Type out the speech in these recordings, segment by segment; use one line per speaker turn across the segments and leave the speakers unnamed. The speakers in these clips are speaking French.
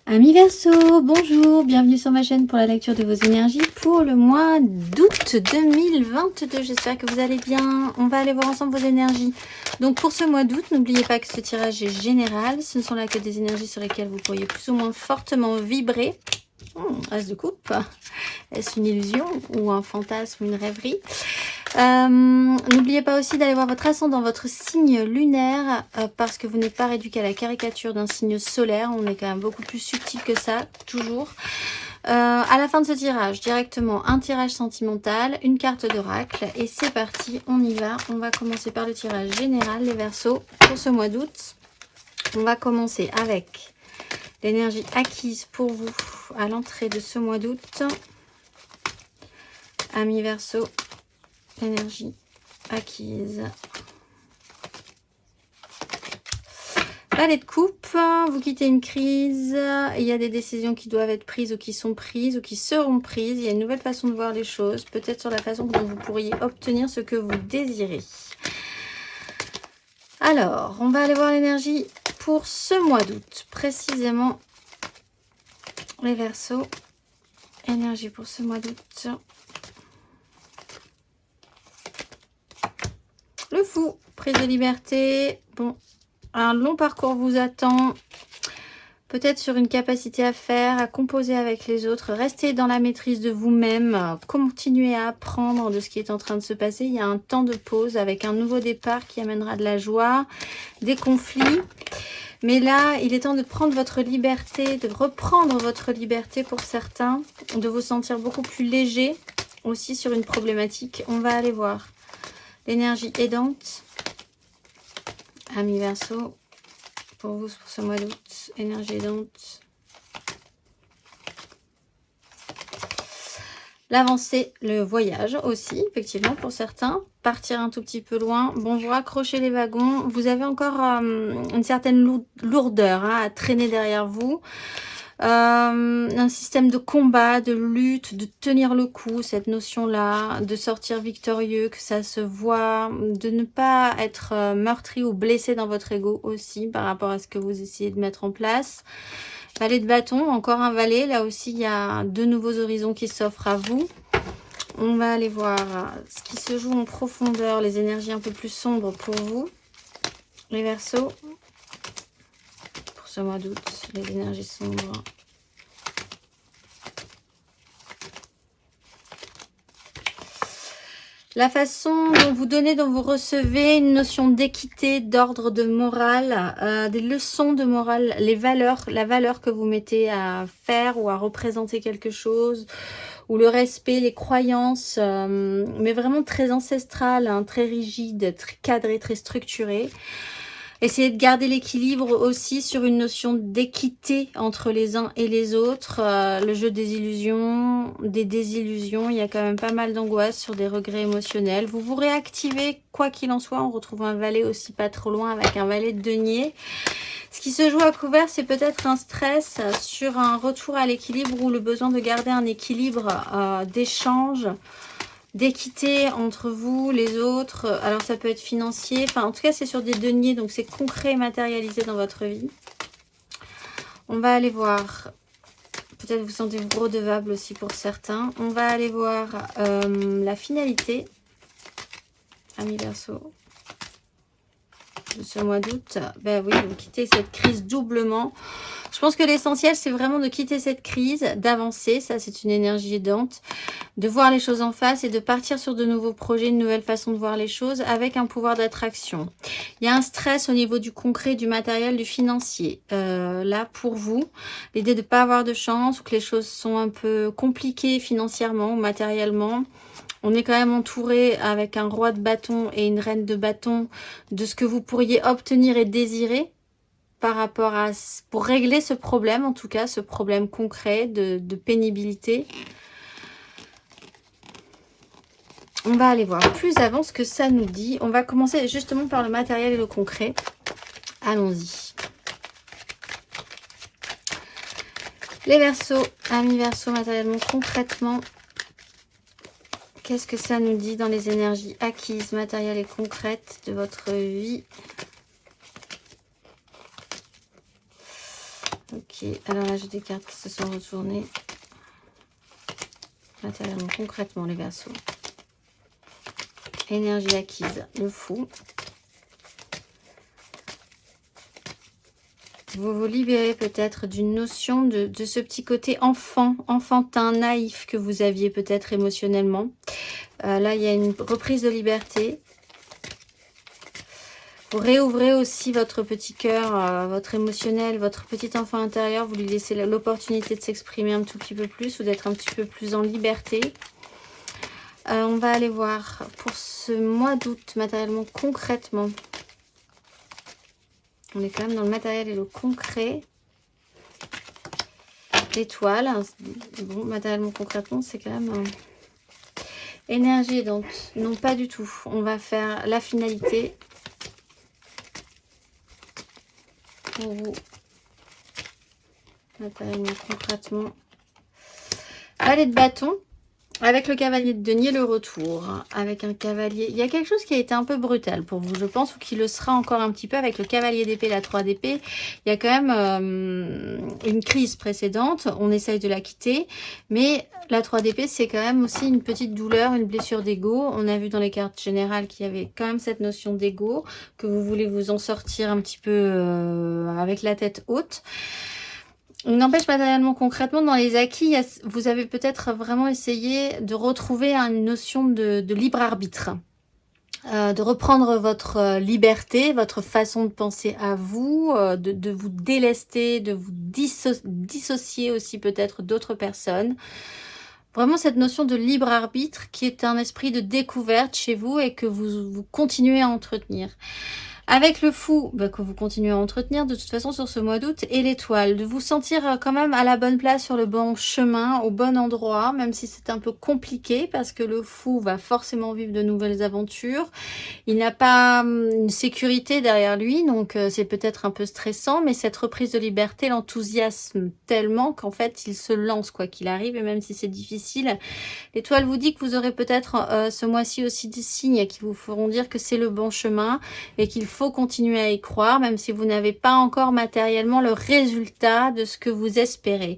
Amis Verseau, bonjour, bienvenue sur ma chaîne pour la lecture de vos énergies pour le mois d'août 2022. J'espère que vous allez bien. On va aller voir ensemble vos énergies. Donc pour ce mois d'août, n'oubliez pas que ce tirage est général. Ce ne sont là que des énergies sur lesquelles vous pourriez plus ou moins fortement vibrer. As de coupe. Est-ce une illusion ou un fantasme ou une rêverie? N'oubliez pas aussi d'aller voir votre ascendant, votre signe lunaire, parce que vous n'êtes pas réduit qu'à la caricature d'un signe solaire. On est quand même beaucoup plus subtil que ça, toujours. À la fin de ce tirage, directement un tirage sentimental, une carte d'oracle, et c'est parti, on y va. On va commencer par le tirage général, les Verseaux, pour ce mois d'août. On va commencer avec l'énergie acquise pour vous à l'entrée de ce mois d'août. Amis Verseau, énergie acquise. Valet de coupe, vous quittez une crise, il y a des décisions qui doivent être prises ou qui sont prises ou qui seront prises. Il y a une nouvelle façon de voir les choses, peut-être sur la façon dont vous pourriez obtenir ce que vous désirez. Alors, on va aller voir l'énergie pour ce mois d'août, précisément les Verseaux. Énergie pour ce mois d'août. Le fou, prise de liberté. Bon, un long parcours vous attend. Peut-être sur une capacité à faire, à composer avec les autres. Restez dans la maîtrise de vous-même. Continuez à apprendre de ce qui est en train de se passer. Il y a un temps de pause avec un nouveau départ qui amènera de la joie, des conflits. Mais là, il est temps de prendre votre liberté, de reprendre votre liberté pour certains, de vous sentir beaucoup plus léger aussi sur une problématique. On va aller voir. L'énergie aidante, amis Verseau, pour vous pour ce mois d'août, énergie aidante. L'avancée, le voyage aussi, effectivement, pour certains. Partir un tout petit peu loin. Bon, vous raccrochez les wagons. Vous avez encore une certaine lourdeur à traîner derrière vous. Un système de combat, de lutte, de tenir le coup, cette notion-là, de sortir victorieux, que ça se voit, de ne pas être meurtri ou blessé dans votre ego aussi par rapport à ce que vous essayez de mettre en place. Valet de bâton, encore un valet, là aussi il y a de nouveaux horizons qui s'offrent à vous. On va aller voir ce qui se joue en profondeur, les énergies un peu plus sombres pour vous, les Verseaux. Ce mois d'août, les énergies sombres. La façon dont vous donnez, dont vous recevez, une notion d'équité, d'ordre, de morale, des leçons de morale, les valeurs, la valeur que vous mettez à faire ou à représenter quelque chose, ou le respect, les croyances, mais vraiment très ancestrales, hein, très rigides, très cadrées, très structurées. Essayez de garder l'équilibre aussi sur une notion d'équité entre les uns et les autres. Le jeu des illusions, des désillusions. Il y a quand même pas mal d'angoisse sur des regrets émotionnels. Vous vous réactivez, quoi qu'il en soit. On retrouve un valet aussi pas trop loin avec un valet de denier. Ce qui se joue à couvert, c'est peut-être un stress sur un retour à l'équilibre ou le besoin de garder un équilibre d'échange, d'équité entre vous, les autres. Alors ça peut être financier, enfin en tout cas c'est sur des deniers, donc c'est concret et matérialisé dans votre vie. On va aller voir, peut-être vous sentez vous redevable aussi pour certains. On va aller voir la finalité, amis Verseau, de ce mois d'août. Ben oui, vous quittez cette crise doublement. Je pense que l'essentiel, c'est vraiment de quitter cette crise, d'avancer. Ça, c'est une énergie aidante. De voir les choses en face et de partir sur de nouveaux projets, une nouvelle façon de voir les choses avec un pouvoir d'attraction. Il y a un stress au niveau du concret, du matériel, du financier. Là, pour vous, l'idée de ne pas avoir de chance ou que les choses sont un peu compliquées financièrement ou matériellement. On est quand même entouré avec un roi de bâton et une reine de bâton de ce que vous pourriez obtenir et désirer par rapport à, pour régler ce problème, en tout cas, ce problème concret de pénibilité. On va aller voir plus avant ce que ça nous dit. On va commencer justement par le matériel et le concret. Allons-y. Les Verseaux, amis Verseaux, matériellement, concrètement, qu'est-ce que ça nous dit dans les énergies acquises, matérielles et concrètes de votre vie? Ok, alors là j'ai des cartes qui se sont retournées. Matériellement, concrètement les Verseaux. Énergie acquise, le fou. Vous vous libérez peut-être d'une notion de ce petit côté enfantin, naïf que vous aviez peut-être émotionnellement. Là, il y a une reprise de liberté. Vous réouvrez aussi votre petit cœur, votre émotionnel, votre petit enfant intérieur. Vous lui laissez l'opportunité de s'exprimer un tout petit peu plus ou d'être un petit peu plus en liberté. On va aller voir pour ce mois d'août, matériellement, concrètement. On est quand même dans le matériel et le concret. L'étoile. Bon, matériellement, concrètement, c'est quand même... Énergie, donc, non, pas du tout. On va faire la finalité. Pour vous. Matériellement, concrètement. Valet de bâton. Avec le cavalier de denier, le retour. Avec un cavalier... Il y a quelque chose qui a été un peu brutal pour vous, je pense, ou qui le sera encore un petit peu avec le cavalier d'épée, la 3 d'épée. Il y a quand même une crise précédente. On essaye de la quitter. Mais la 3 d'épée, c'est quand même aussi une petite douleur, une blessure d'ego. On a vu dans les cartes générales qu'il y avait quand même cette notion d'ego, que vous voulez vous en sortir un petit peu avec la tête haute. Il n'empêche, matériellement, concrètement, dans les acquis, vous avez peut-être vraiment essayé de retrouver une notion de libre arbitre, de reprendre votre liberté, votre façon de penser à vous, de vous délester, de vous dissocier aussi peut-être d'autres personnes. Vraiment cette notion de libre arbitre qui est un esprit de découverte chez vous et que vous continuez à entretenir. Avec le fou, que vous continuez à entretenir de toute façon sur ce mois d'août, et l'étoile, de vous sentir quand même à la bonne place, sur le bon chemin, au bon endroit, même si c'est un peu compliqué, parce que le fou va forcément vivre de nouvelles aventures. Il n'a pas une sécurité derrière lui, donc c'est peut-être un peu stressant, mais cette reprise de liberté l'enthousiasme tellement qu'en fait, il se lance quoi qu'il arrive, et même si c'est difficile. L'étoile vous dit que vous aurez peut-être ce mois-ci aussi des signes qui vous feront dire que c'est le bon chemin et qu'il faut continuer à y croire, même si vous n'avez pas encore matériellement le résultat de ce que vous espérez.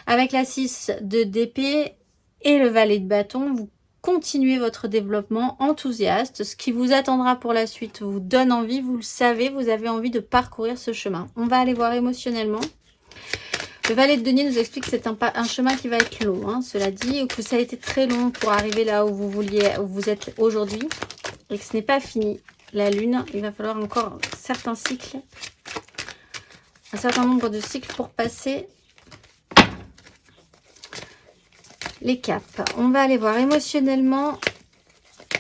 Avec la 6 d'épée et le valet de bâton, vous continuez votre développement enthousiaste. Ce qui vous attendra pour la suite vous donne envie, vous le savez, vous avez envie de parcourir ce chemin. On va aller voir émotionnellement. Le valet de denier nous explique que c'est un chemin qui va être long, hein, cela dit, ou que ça a été très long pour arriver là où vous êtes aujourd'hui, et que ce n'est pas fini. La lune, il va falloir encore certains cycles, un certain nombre de cycles pour passer les caps. On va aller voir émotionnellement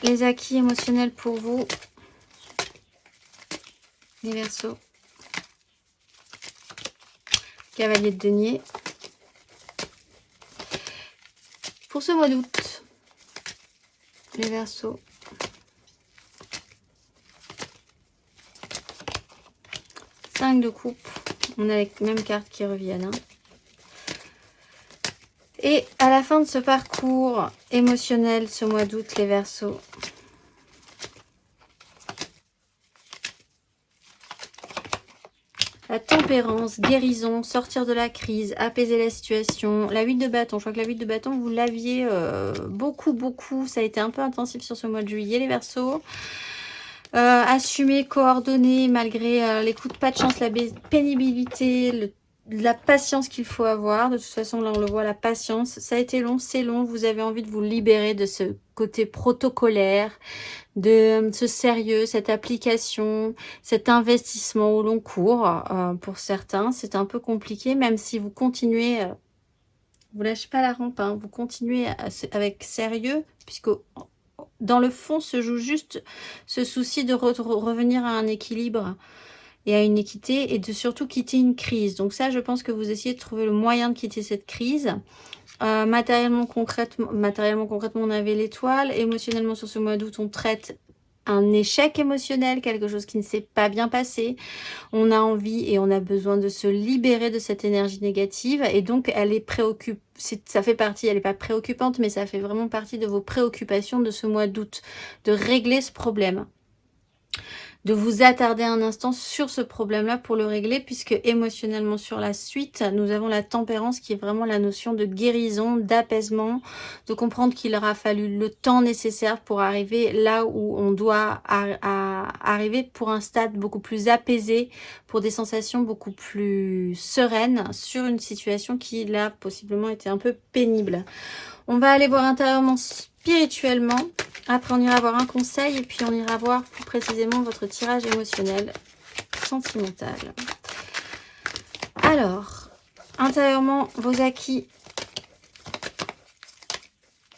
les acquis émotionnels pour vous, les Verseaux. Cavalier de denier. Pour ce mois d'août, les Verseaux. Cinq de coupe. On a les mêmes cartes qui reviennent. Hein. Et à la fin de ce parcours émotionnel, ce mois d'août, les Verseaux. La tempérance, guérison, sortir de la crise, apaiser la situation. La 8 de bâton, je crois que la 8 de bâton, vous l'aviez beaucoup. Ça a été un peu intensif sur ce mois de juillet, les Verseaux. Assumer, coordonner, malgré les coups de pas de chance, la pénibilité, la patience qu'il faut avoir. De toute façon, là, on le voit, la patience. Ça a été long, c'est long. Vous avez envie de vous libérer de ce côté protocolaire, de ce sérieux, cette application, cet investissement au long cours. Pour certains, c'est un peu compliqué, même si vous continuez, vous lâchez pas la rampe, hein, vous continuez avec sérieux, puisque dans le fond se joue juste ce souci de revenir à un équilibre et à une équité, et de surtout quitter une crise. Donc ça, je pense que vous essayez de trouver le moyen de quitter cette crise. Matériellement, concrètement, on avait l'étoile. Émotionnellement, sur ce mois d'août, on traite un échec émotionnel, quelque chose qui ne s'est pas bien passé. On a envie et on a besoin de se libérer de cette énergie négative, et donc elle est préoccupante. Ça fait partie, elle n'est pas préoccupante, mais ça fait vraiment partie de vos préoccupations de ce mois d'août, de régler ce problème. de vous attarder un instant sur ce problème-là pour le régler, puisque émotionnellement sur la suite, nous avons la tempérance qui est vraiment la notion de guérison, d'apaisement, de comprendre qu'il aura fallu le temps nécessaire pour arriver là où on doit arriver pour un stade beaucoup plus apaisé, pour des sensations beaucoup plus sereines sur une situation qui là possiblement était un peu pénible. On va aller voir intérieurement, spirituellement. Après, on ira voir un conseil et puis on ira voir plus précisément votre tirage émotionnel, sentimental. Alors, intérieurement, vos acquis,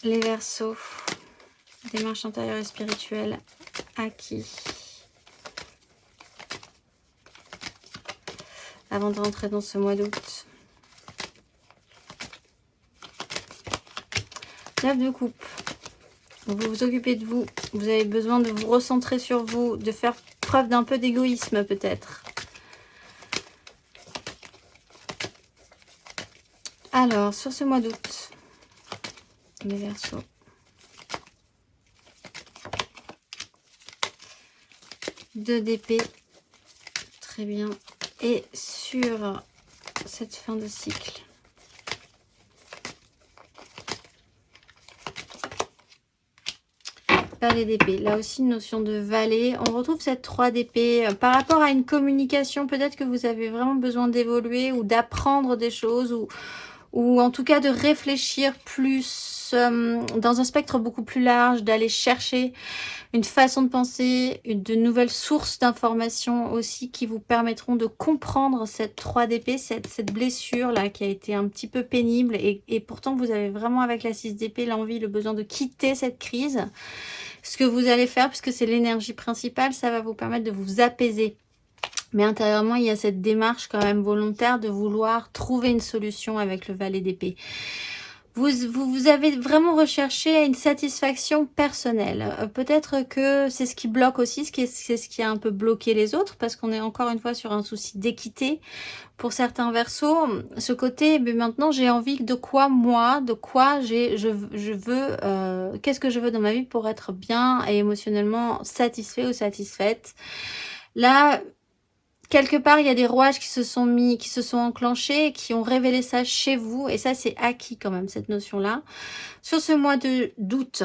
les Verseaux, démarche intérieure et spirituelle, acquis. Avant de rentrer dans ce mois d'août. 9 de coupe. Vous vous occupez de vous. Vous avez besoin de vous recentrer sur vous, de faire preuve d'un peu d'égoïsme peut-être. Alors, sur ce mois d'août, les Verseaux. Deux d'épée. Très bien. Et sur cette fin de cycle. Valet d'épée, là aussi une notion de valet. On retrouve cette 3 d'épée par rapport à une communication. Peut-être que vous avez vraiment besoin d'évoluer ou d'apprendre des choses ou en tout cas de réfléchir plus dans un spectre beaucoup plus large, d'aller chercher une façon de penser, de nouvelles sources d'informations aussi qui vous permettront de comprendre cette 3 d'épée, cette blessure là qui a été un petit peu pénible et pourtant vous avez vraiment avec la 6 d'épée l'envie, le besoin de quitter cette crise. Ce que vous allez faire, puisque c'est l'énergie principale, ça va vous permettre de vous apaiser. Mais intérieurement, il y a cette démarche quand même volontaire de vouloir trouver une solution avec le valet d'épée. Vous avez vraiment recherché une satisfaction personnelle. Peut-être que c'est ce qui bloque aussi, c'est ce qui a un peu bloqué les autres, parce qu'on est encore une fois sur un souci d'équité. Pour certains Verseaux, ce côté, mais maintenant j'ai envie de quoi moi, de quoi je veux, qu'est-ce que je veux dans ma vie pour être bien et émotionnellement satisfait ou satisfaite. Là, quelque part, il y a des rouages qui se sont enclenchés et qui ont révélé ça chez vous. Et ça, c'est acquis quand même, cette notion-là. Sur ce mois d'août,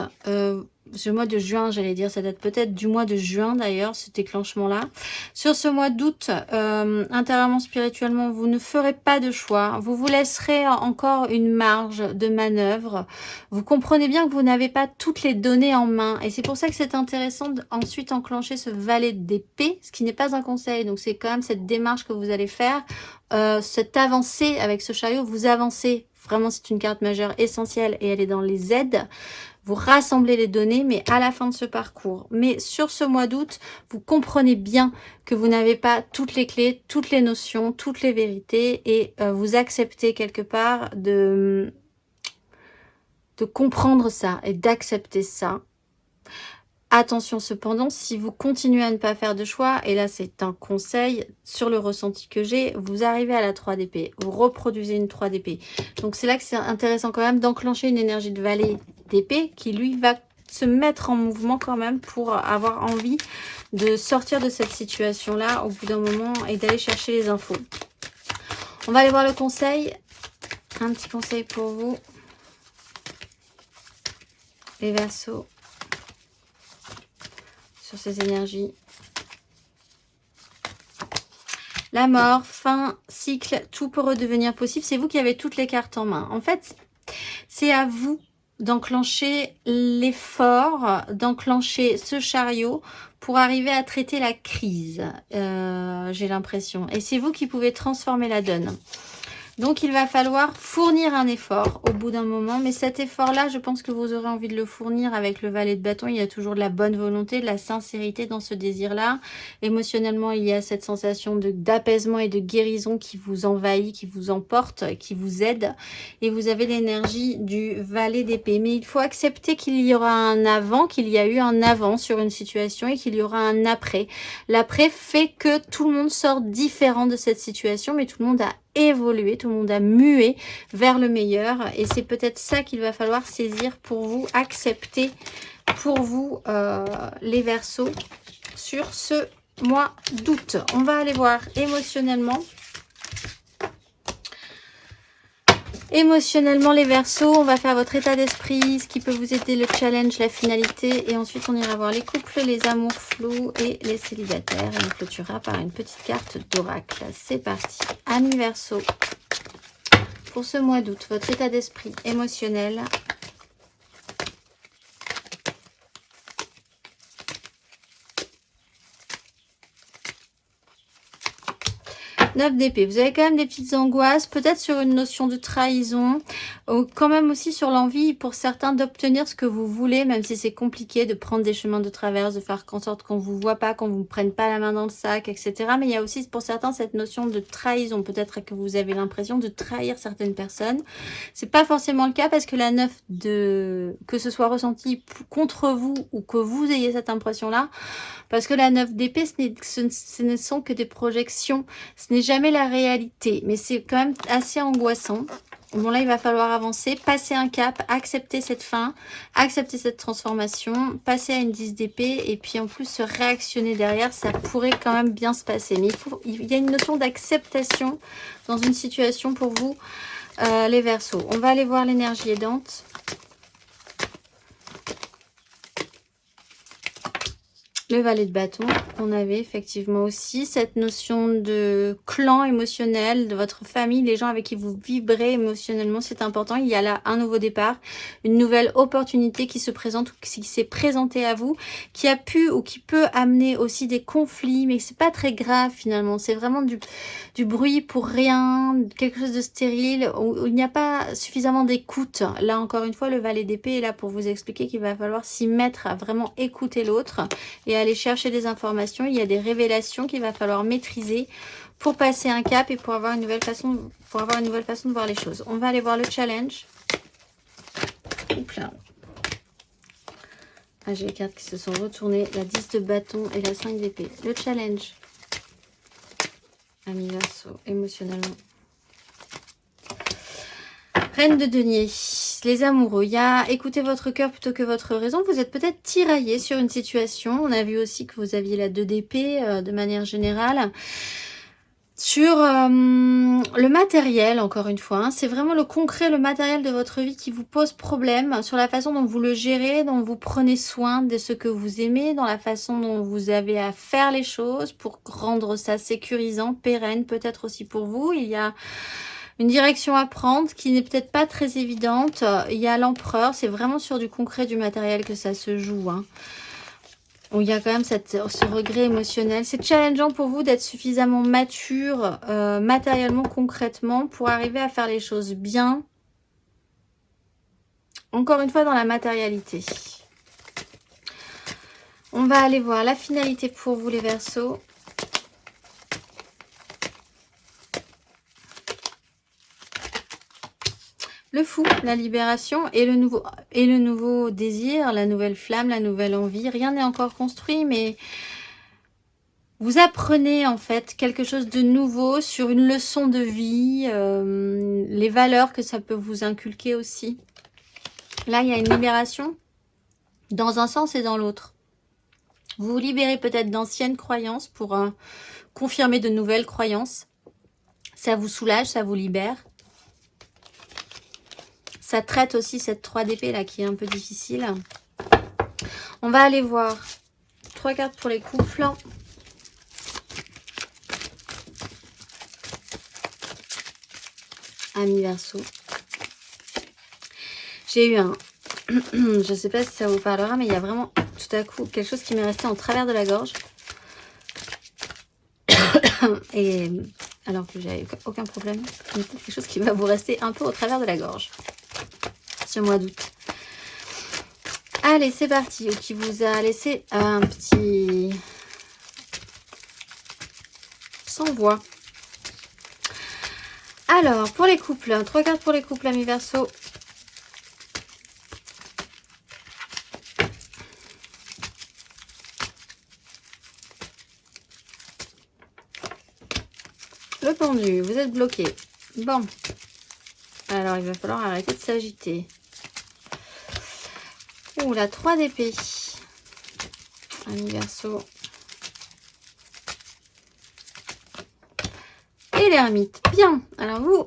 ce mois de juin, j'allais dire, ça date peut-être du mois de juin d'ailleurs, ce déclenchement-là. Sur ce mois d'août, intérieurement, spirituellement, vous ne ferez pas de choix. Vous vous laisserez encore une marge de manœuvre. Vous comprenez bien que vous n'avez pas toutes les données en main. Et c'est pour ça que c'est intéressant d'ensuite enclencher ce valet d'épée, ce qui n'est pas un conseil. Donc c'est quand même cette démarche que vous allez faire, cette avancée avec ce chariot, vous avancez. Vraiment, c'est une carte majeure essentielle et elle est dans les aides. Vous rassemblez les données, mais à la fin de ce parcours. Mais sur ce mois d'août, vous comprenez bien que vous n'avez pas toutes les clés, toutes les notions, toutes les vérités et vous acceptez quelque part de comprendre ça et d'accepter ça. Attention cependant, si vous continuez à ne pas faire de choix, et là c'est un conseil sur le ressenti que j'ai, vous arrivez à la 3 d'épée, vous reproduisez une 3 d'épée. Donc c'est là que c'est intéressant quand même d'enclencher une énergie de valet d'épée qui lui va se mettre en mouvement quand même pour avoir envie de sortir de cette situation-là au bout d'un moment et d'aller chercher les infos. On va aller voir le conseil, un petit conseil pour vous, les Verseaux. Sur ces énergies. La mort, fin, cycle, tout peut redevenir possible. C'est vous qui avez toutes les cartes en main. En fait, c'est à vous d'enclencher l'effort, d'enclencher ce chariot pour arriver à traiter la crise, j'ai l'impression. Et c'est vous qui pouvez transformer la donne. Donc, il va falloir fournir un effort au bout d'un moment. Mais cet effort-là, je pense que vous aurez envie de le fournir avec le valet de bâton. Il y a toujours de la bonne volonté, de la sincérité dans ce désir-là. Émotionnellement, il y a cette sensation d'apaisement et de guérison qui vous envahit, qui vous emporte, qui vous aide. Et vous avez l'énergie du valet d'épée. Mais il faut accepter qu'il y aura un avant, qu'il y a eu un avant sur une situation et qu'il y aura un après. L'après fait que tout le monde sort différent de cette situation, mais tout le monde a évolué, tout le monde a mué vers le meilleur et c'est peut-être ça qu'il va falloir saisir pour vous, accepter pour vous les Verseaux sur ce mois d'août. On va aller voir émotionnellement. Émotionnellement, les Verseaux, on va faire votre état d'esprit, ce qui peut vous aider, le challenge, la finalité. Et ensuite, on ira voir les couples, les amours flous et les célibataires. Et on clôturera par une petite carte d'oracle. C'est parti. Amis Verseaux, pour ce mois d'août, votre état d'esprit émotionnel. Neuf d'épée. Vous avez quand même des petites angoisses, peut-être sur une notion de trahison, ou quand même aussi sur l'envie pour certains d'obtenir ce que vous voulez, même si c'est compliqué de prendre des chemins de traverse, de faire en sorte qu'on ne vous voit pas, qu'on ne vous prenne pas la main dans le sac, etc. Mais il y a aussi pour certains cette notion de trahison. Peut-être que vous avez l'impression de trahir certaines personnes. C'est pas forcément le cas parce que la 9 de... que ce soit ressenti contre vous ou que vous ayez cette impression-là, parce que la 9 d'épée, ce ne sont que des projections. Ce n'est jamais la réalité, mais c'est quand même assez angoissant. Bon, là, il va falloir avancer, passer un cap, accepter cette fin, accepter cette transformation, passer à une 10 d'épée, et puis en plus se réactionner derrière, ça pourrait quand même bien se passer. Mais il y a une notion d'acceptation dans une situation pour vous, les Verseaux. On va aller voir l'énergie aidante. Le valet de bâton, on avait effectivement aussi cette notion de clan émotionnel, de votre famille, les gens avec qui vous vibrez émotionnellement, c'est important. Il y a là un nouveau départ, une nouvelle opportunité qui se présente ou qui s'est présentée à vous, qui a pu ou qui peut amener aussi des conflits, mais c'est pas très grave finalement. C'est vraiment du bruit pour rien, quelque chose de stérile, où il n'y a pas suffisamment d'écoute. Là encore une fois, le valet d'épée est là pour vous expliquer qu'il va falloir s'y mettre à vraiment écouter l'autre et aller chercher des informations. Il y a des révélations qu'il va falloir maîtriser pour passer un cap et pour avoir une nouvelle façon, de voir les choses. On va aller voir le challenge. Oups là. Ah, j'ai les cartes qui se sont retournées. La 10 de bâton et la 5 d'épée. Le challenge. Amis Verseaux, émotionnellement. Reine de denier, les amoureux, il y a écoutez votre cœur plutôt que votre raison. Vous êtes peut-être tiraillé sur une situation. On a vu aussi que vous aviez la 2 d'épée de manière générale. Sur le matériel, encore une fois, hein, c'est vraiment le concret, le matériel de votre vie qui vous pose problème, sur la façon dont vous le gérez, dont vous prenez soin de ce que vous aimez, dans la façon dont vous avez à faire les choses pour rendre ça sécurisant, pérenne, peut-être aussi pour vous. Il y a une direction à prendre qui n'est peut-être pas très évidente. Il y a l'empereur, c'est vraiment sur du concret, du matériel que ça se joue, hein. Où il y a quand même ce regret émotionnel. C'est challengeant pour vous d'être suffisamment mature, matériellement, concrètement, pour arriver à faire les choses bien. Encore une fois, dans la matérialité. On va aller voir la finalité pour vous, les Verseaux. Le fou, la libération et le nouveau désir, la nouvelle flamme, la nouvelle envie. Rien n'est encore construit, mais vous apprenez en fait quelque chose de nouveau sur une leçon de vie, les valeurs que ça peut vous inculquer aussi. Là, il y a une libération dans un sens et dans l'autre. Vous vous libérez peut-être d'anciennes croyances pour confirmer de nouvelles croyances. Ça vous soulage, ça vous libère. Ça traite aussi cette 3 d'épée là qui est un peu difficile. On va aller voir 3 cartes pour les couples. Amis Verseaux. J'ai eu un... je ne sais pas si ça vous parlera, mais il y a vraiment tout à coup quelque chose qui m'est resté en travers de la gorge. Et alors que j'avais aucun problème, il y a peut-être quelque chose qui va vous rester un peu au travers de la gorge. Ce mois d'août. Allez, c'est parti. Ou qui vous a laissé un petit... sans voix. Alors, pour les couples, 3 cartes pour les couples, amis Verseaux. Le pendu, vous êtes bloqué. Bon. Alors, il va falloir arrêter de s'agiter. Ouh, la 3 d'épée. Amis Verseaux. et l'ermite. Bien, alors vous,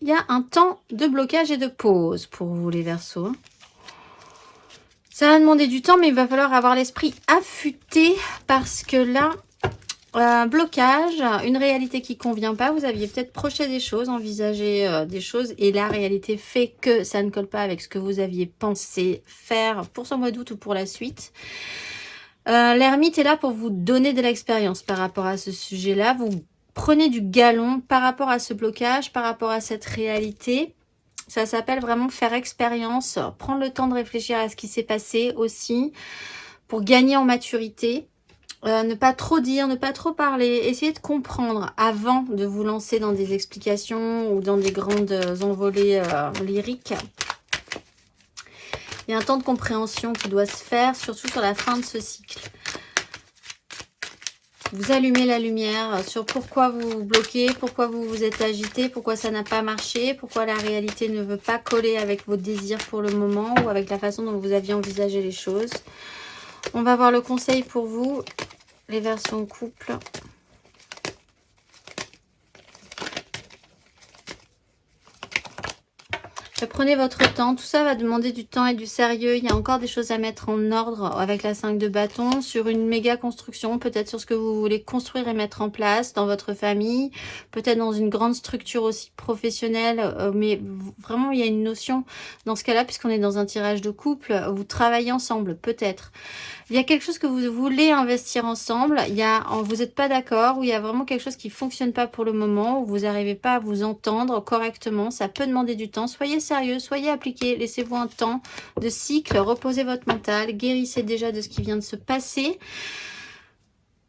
il y a un temps de blocage et de pause pour vous les Verseaux. Ça va demander du temps, mais il va falloir avoir l'esprit affûté parce que là, un blocage, une réalité qui ne convient pas. Vous aviez peut-être projeté des choses, envisagé des choses et la réalité fait que ça ne colle pas avec ce que vous aviez pensé faire pour ce mois d'août ou pour la suite. L'ermite est là pour vous donner de l'expérience par rapport à ce sujet-là. Vous prenez du galon par rapport à ce blocage, par rapport à cette réalité. Ça s'appelle vraiment faire expérience, prendre le temps de réfléchir à ce qui s'est passé aussi pour gagner en maturité. Ne pas trop dire, ne pas trop parler. Essayez de comprendre avant de vous lancer dans des explications ou dans des grandes envolées lyriques. Il y a un temps de compréhension qui doit se faire, surtout sur la fin de ce cycle. Vous allumez la lumière sur pourquoi vous vous bloquez, pourquoi vous vous êtes agité, pourquoi ça n'a pas marché, pourquoi la réalité ne veut pas coller avec vos désirs pour le moment ou avec la façon dont vous aviez envisagé les choses. On va voir le conseil pour vous, les Verseaux en couple. Prenez votre temps, tout ça va demander du temps et du sérieux. Il y a encore des choses à mettre en ordre avec la 5 de bâton sur une méga construction, peut-être sur ce que vous voulez construire et mettre en place dans votre famille, peut-être dans une grande structure aussi professionnelle, mais vraiment il y a une notion dans ce cas-là, puisqu'on est dans un tirage de couple, vous travaillez ensemble, peut-être. Il y a quelque chose que vous voulez investir ensemble, vous n'êtes pas d'accord, ou il y a vraiment quelque chose qui ne fonctionne pas pour le moment, où vous n'arrivez pas à vous entendre correctement, ça peut demander du temps. Soyez sérieux, soyez appliqués, laissez-vous un temps de cycle, reposez votre mental, guérissez déjà de ce qui vient de se passer.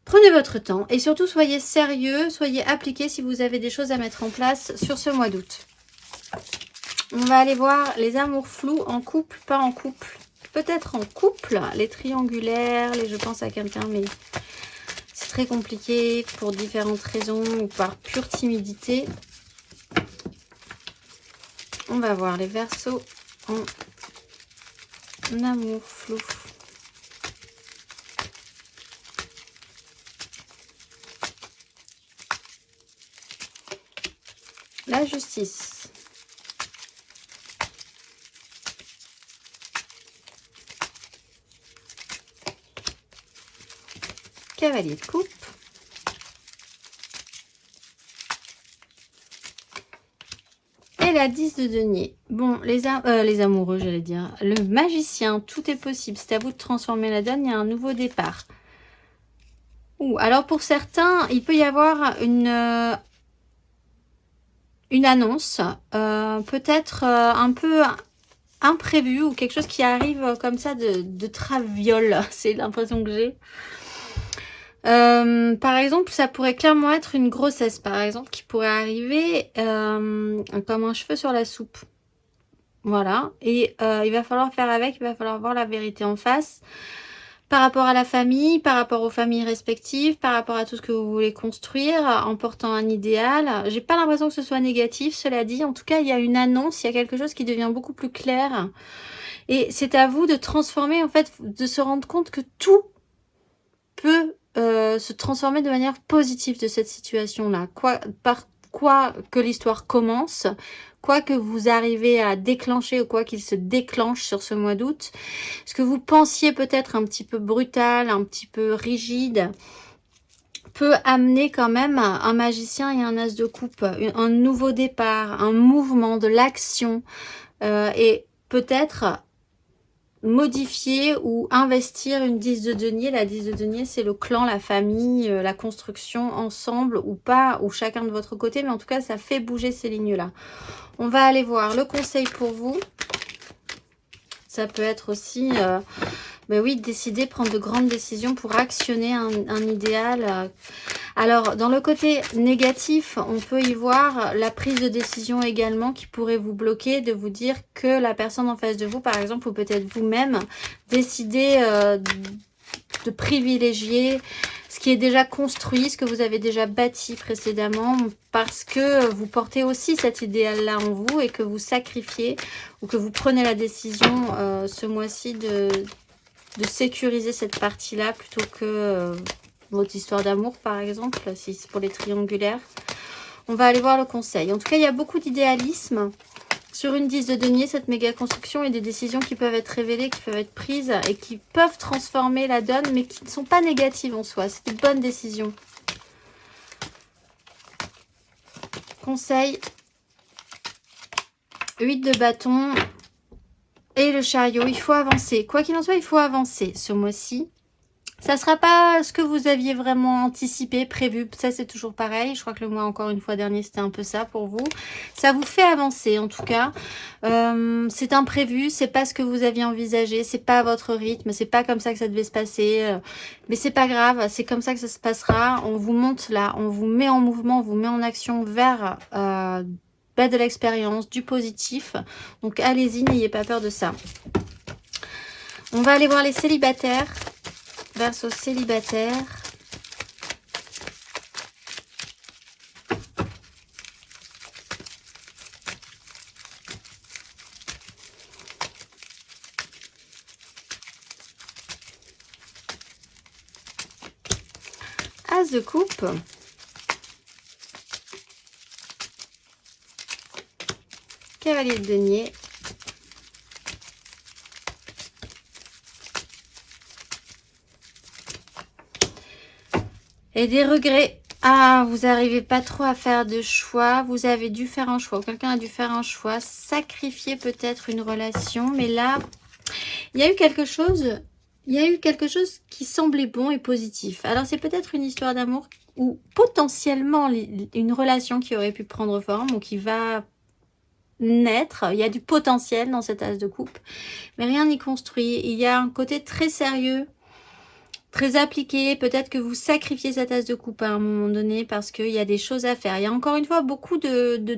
Prenez votre temps et surtout soyez sérieux, soyez appliqués si vous avez des choses à mettre en place sur ce mois d'août. On va aller voir les amours flous en couple, pas en couple. Peut-être en couple, les triangulaires, je pense à quelqu'un, mais c'est très compliqué pour différentes raisons ou par pure timidité. On va voir les Verseaux en amour flou. La justice. Cavalier de coupe. Et la 10 de denier. Bon, les amoureux, j'allais dire. Le magicien, tout est possible. C'est à vous de transformer la donne. Il y a un nouveau départ. Alors pour certains, il peut y avoir une annonce. Peut-être un peu imprévue ou quelque chose qui arrive comme ça de traviole. C'est l'impression que j'ai. Par exemple, ça pourrait clairement être une grossesse, par exemple, qui pourrait arriver comme un cheveu sur la soupe. Voilà. Et il va falloir faire avec, il va falloir voir la vérité en face. Par rapport à la famille, par rapport aux familles respectives, par rapport à tout ce que vous voulez construire, en portant un idéal. J'ai pas l'impression que ce soit négatif, cela dit. En tout cas, il y a une annonce, il y a quelque chose qui devient beaucoup plus clair. Et c'est à vous de transformer, en fait, de se rendre compte que tout peut se transformer de manière positive de cette situation-là. Par quoi que l'histoire commence, quoi que vous arrivez à déclencher ou quoi qu'il se déclenche sur ce mois d'août, ce que vous pensiez peut-être un petit peu brutal, un petit peu rigide, peut amener quand même un magicien et un as de coupe, un nouveau départ, un mouvement, de l'action et peut-être modifier ou investir une 10 de denier. La 10 de denier, c'est le clan, la famille, la construction ensemble ou pas, ou chacun de votre côté, mais en tout cas, ça fait bouger ces lignes-là. On va aller voir le conseil pour vous. Ça peut être aussi, ben oui, décider, prendre de grandes décisions pour actionner un idéal. Alors, dans le côté négatif, on peut y voir la prise de décision également qui pourrait vous bloquer, de vous dire que la personne en face de vous, par exemple, ou peut-être vous-même, décidez de privilégier ce qui est déjà construit, ce que vous avez déjà bâti précédemment, parce que vous portez aussi cet idéal-là en vous et que vous sacrifiez ou que vous prenez la décision ce mois-ci de sécuriser cette partie-là plutôt que votre histoire d'amour, par exemple, si c'est pour les triangulaires. On va aller voir le conseil. En tout cas, il y a beaucoup d'idéalisme. Sur une 10 de denier, cette méga construction et des décisions qui peuvent être révélées, qui peuvent être prises et qui peuvent transformer la donne, mais qui ne sont pas négatives en soi. C'est des bonnes décisions. Conseil. 8 de bâton et le chariot. Il faut avancer. Quoi qu'il en soit, il faut avancer ce mois-ci. Ça ne sera pas ce que vous aviez vraiment anticipé, prévu. Ça, c'est toujours pareil. Je crois que le mois, encore une fois, dernier, c'était un peu ça pour vous. Ça vous fait avancer, en tout cas. C'est imprévu. C'est pas ce que vous aviez envisagé. C'est pas à votre rythme. C'est pas comme ça que ça devait se passer. Mais c'est pas grave. C'est comme ça que ça se passera. On vous monte là. On vous met en mouvement. On vous met en action vers de l'expérience, du positif. Donc, allez-y. N'ayez pas peur de ça. On va aller voir les célibataires. Verseau célibataire. As de coupe. Cavalier de denier. Et des regrets. Ah, vous n'arrivez pas trop à faire de choix. Vous avez dû faire un choix. Quelqu'un a dû faire un choix. Sacrifier peut-être une relation. Mais là, il y a eu quelque chose. Il y a eu quelque chose qui semblait bon et positif. Alors, c'est peut-être une histoire d'amour ou potentiellement une relation qui aurait pu prendre forme ou qui va naître. Il y a du potentiel dans cet as de coupe. Mais rien n'y construit. Il y a un côté très sérieux. Très appliqué, peut-être que vous sacrifiez cette as de coupe à un moment donné parce qu'il y a des choses à faire. Il y a encore une fois beaucoup d'idéalisme,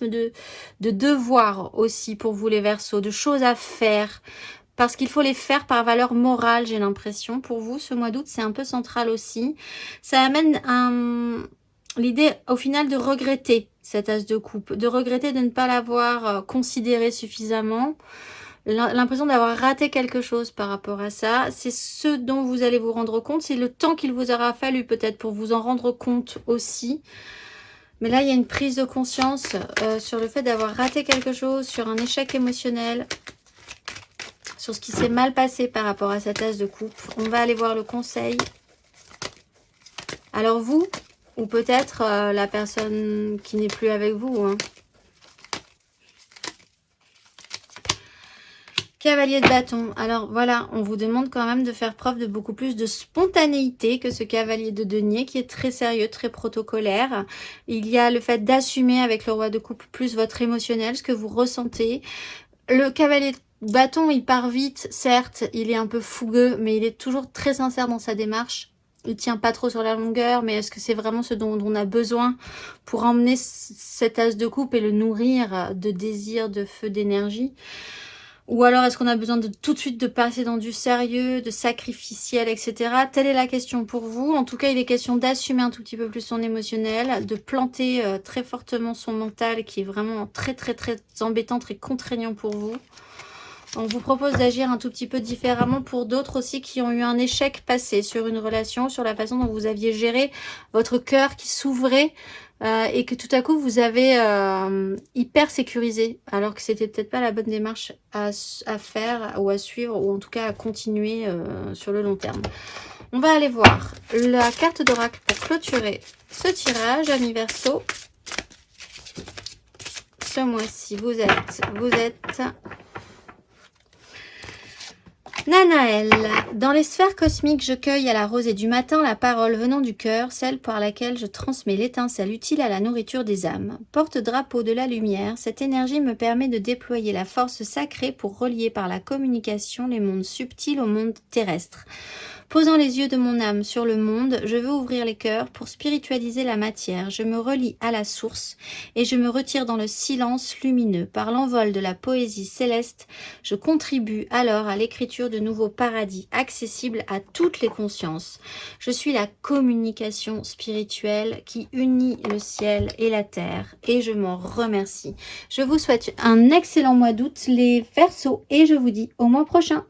de devoir aussi pour vous les Verseaux, de choses à faire. Parce qu'il faut les faire par valeur morale, j'ai l'impression. Pour vous, ce mois d'août, c'est un peu central aussi. Ça amène l'idée au final de regretter cette as de coupe, de regretter de ne pas l'avoir considéré suffisamment. L'impression d'avoir raté quelque chose par rapport à ça. C'est ce dont vous allez vous rendre compte. C'est le temps qu'il vous aura fallu peut-être pour vous en rendre compte aussi. Mais là, il y a une prise de conscience sur le fait d'avoir raté quelque chose, sur un échec émotionnel, sur ce qui s'est mal passé par rapport à cette as de coupe. On va aller voir le conseil. Alors vous, ou peut-être la personne qui n'est plus avec vous, hein. Cavalier de bâton. Alors voilà, on vous demande quand même de faire preuve de beaucoup plus de spontanéité que ce cavalier de denier qui est très sérieux, très protocolaire. Il y a le fait d'assumer avec le roi de coupe plus votre émotionnel, ce que vous ressentez. Le cavalier de bâton, il part vite, certes, il est un peu fougueux, mais il est toujours très sincère dans sa démarche. Il tient pas trop sur la longueur, mais est-ce que c'est vraiment ce dont on a besoin pour emmener cet as de coupe et le nourrir de désir, de feu, d'énergie ? Ou alors, est-ce qu'on a besoin de tout de suite de passer dans du sérieux, de sacrificiel, etc. Telle est la question pour vous. En tout cas, il est question d'assumer un tout petit peu plus son émotionnel, de planter très fortement son mental qui est vraiment très, très, très embêtant, très contraignant pour vous. On vous propose d'agir un tout petit peu différemment pour d'autres aussi qui ont eu un échec passé sur une relation, sur la façon dont vous aviez géré votre cœur qui s'ouvrait et que tout à coup vous avez hyper sécurisé alors que c'était peut-être pas la bonne démarche à faire ou à suivre ou en tout cas à continuer sur le long terme. On va aller voir la carte d'oracle pour clôturer ce tirage, amis Verseau. Ce mois-ci, vous êtes Nanaël, dans les sphères cosmiques, je cueille à la rosée du matin la parole venant du cœur, celle par laquelle je transmets l'étincelle utile à la nourriture des âmes. Porte-drapeau de la lumière, cette énergie me permet de déployer la force sacrée pour relier par la communication les mondes subtils au monde terrestre. Posant les yeux de mon âme sur le monde, je veux ouvrir les cœurs pour spiritualiser la matière. Je me relie à la source et je me retire dans le silence lumineux. Par l'envol de la poésie céleste, je contribue alors à l'écriture de nouveaux paradis accessibles à toutes les consciences. Je suis la communication spirituelle qui unit le ciel et la terre et je m'en remercie. Je vous souhaite un excellent mois d'août les Verseaux et je vous dis au mois prochain.